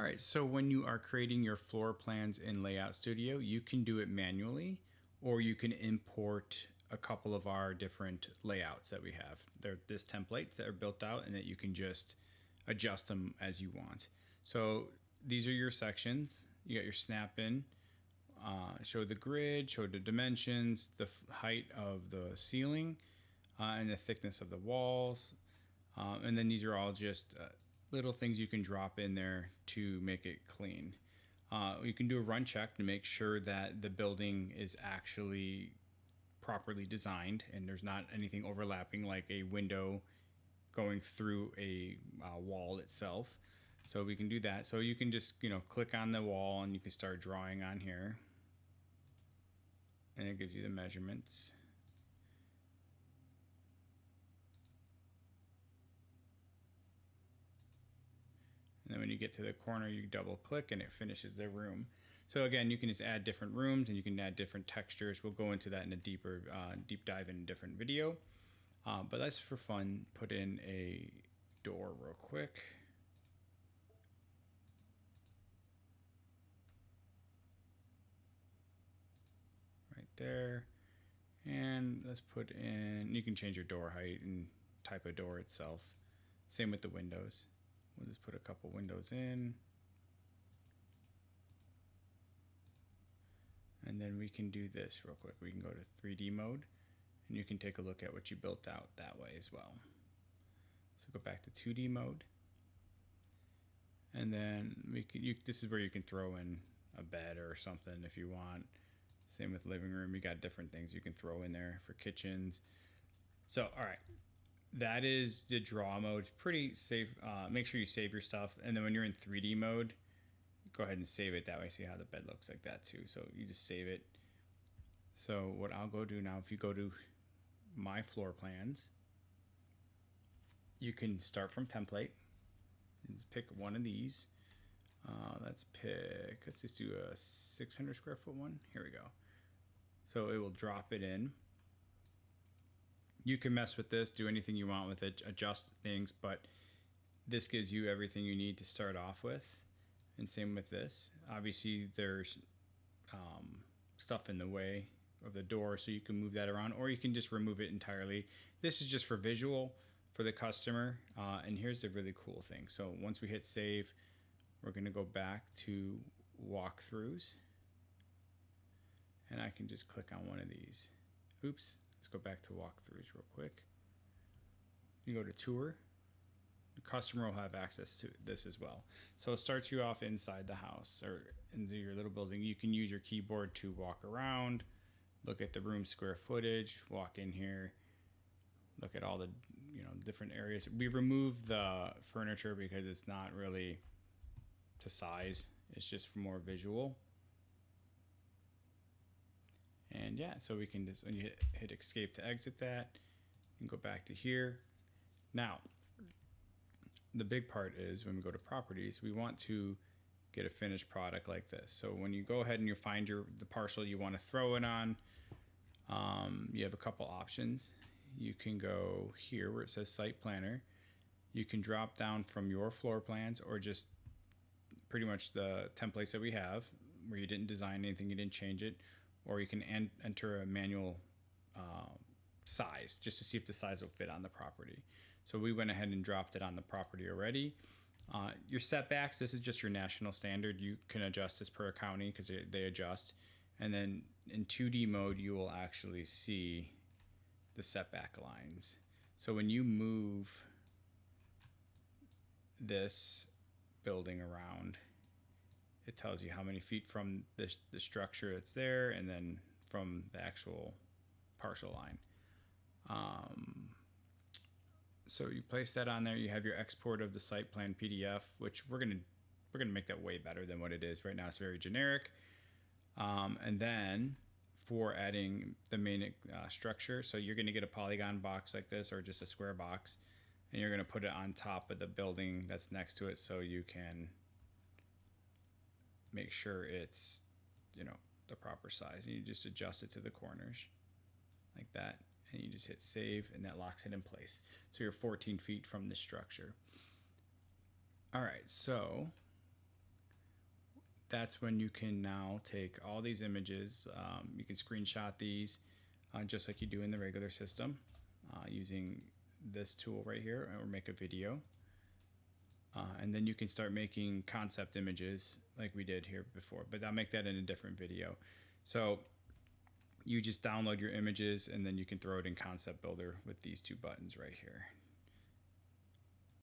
All right, so when you are creating your floor plans in Layout Studio, you can do it manually, or you can import a couple of our different layouts that we have. They're just templates that are built out and that you can just adjust them as you want. So these are your sections. You got your snap in, show the grid, show the dimensions, the height of the ceiling, and the thickness of the walls. And then these are all just little things you can drop in there to make it clean. You can do a run check to make sure that the building is actually properly designed and there's not anything overlapping like a window going through a wall itself. So we can do that. So you can just click on the wall and you can start drawing on here, and it gives you the measurements. And then when you get to the corner, you double click and it finishes the room. So again, you can just add different rooms and you can add different textures. We'll go into that in a deep dive in a different video. But let's, for fun, put in a door real quick. Right there. And let's put in, you can change your door height and type of door itself. Same with the windows. We'll just put a couple windows in. And then we can do this real quick. We can go to 3D mode and you can take a look at what you built out that way as well. So go back to 2D mode. And then this is where you can throw in a bed or something if you want. Same with living room. You got different things you can throw in there for kitchens. So, all right. That is the draw mode. Pretty safe. Make sure you save your stuff. And then when you're in 3D mode, go ahead and save it. That way, see how the bed looks like that too. So you just save it. So what I'll go do now, if you go to my floor plans, you can start from template and just pick one of these. Let's just do a 600 square foot one. Here we go. So it will drop it in. You can mess with this, do anything you want with it, adjust things, but this gives you everything you need to start off with. And same with this. Obviously, there's stuff in the way of the door, so you can move that around, or you can just remove it entirely. This is just for visual for the customer. And here's the really cool thing. So once we hit save, we're going to go back to walkthroughs. And I can just click on one of these. Oops. Let's go back to walkthroughs real quick. You go to tour. The customer will have access to this as well. So it starts you off inside the house or into your little building. You can use your keyboard to walk around, look at the room square footage, walk in here, look at all the different areas. We removed the furniture because it's not really to size. It's just for more visual. And yeah, so we can just, when you hit escape to exit that, you can go back to here. Now, the big part is when we go to properties, we want to get a finished product like this. So when you go ahead and you find the parcel you want to throw it on, you have a couple options. You can go here where it says site planner. You can drop down from your floor plans or just pretty much the templates that we have where you didn't design anything, you didn't change it. Or you can enter a manual size just to see if the size will fit on the property. So we went ahead and dropped it on the property already. Your setbacks, this is just your national standard. You can adjust this per county because they adjust. And then in 2D mode, you will actually see the setback lines. So when you move this building around, it tells you how many feet from the structure that's there and then from the actual parcel line. So you place that on there. You have your export of the site plan PDF, which we're gonna make that way better than what it is right now. It's very generic. And then for adding the main structure, so you're gonna get a polygon box like this or just a square box, and you're gonna put it on top of the building that's next to it so you can make sure it's the proper size, and you just adjust it to the corners like that, and you just hit save, and that locks it in place. So you're 14 feet from the structure. All right, so that's when you can now take all these images. You can screenshot these just like you do in the regular system using this tool right here, or make a video. And then you can start making concept images like we did here before, but I'll make that in a different video. So you just download your images and then you can throw it in Concept Builder with these two buttons right here.